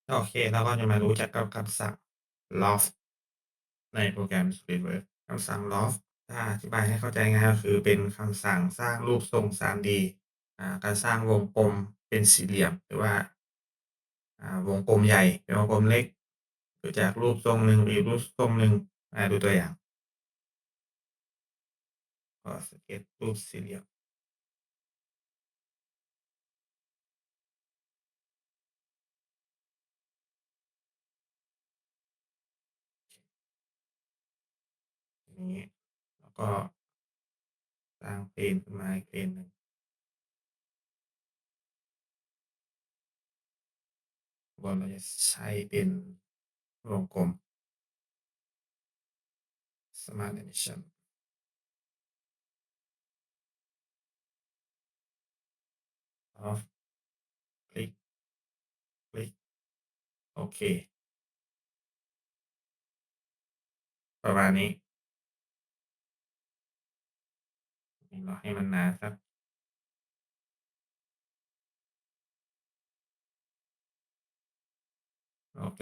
โอเคเราก็จะมารู้จักกับคำสั่ง Loft ในโปรแกรม SOLIDWORKS คำสั่ง Loft ถ้าอธิบายให้เข้าใจง่ายก็คือเป็นคำสั่งสร้างรูปทรง 3D การสร้างวงกลมเป็นสี่เหลี่ยมหรือว่าวงกลมใหญ่เป็นวงกลมเล็กหรือจากรูปทรงหนึ่งไปอีกรูปทรงหนึ่งดูตัวอย่างก็สเก็ตรูปสี่เหลี่ยมอย่างงี้แล้วก็สร้างเพลนขึ้นมาอีกเพลนหนึ่งบนเราจะใช้เป็นวงกลม Smart Dimension Loft คลิกคลิกโอเคประมาณนี้เราให้มันหนาสักโอเค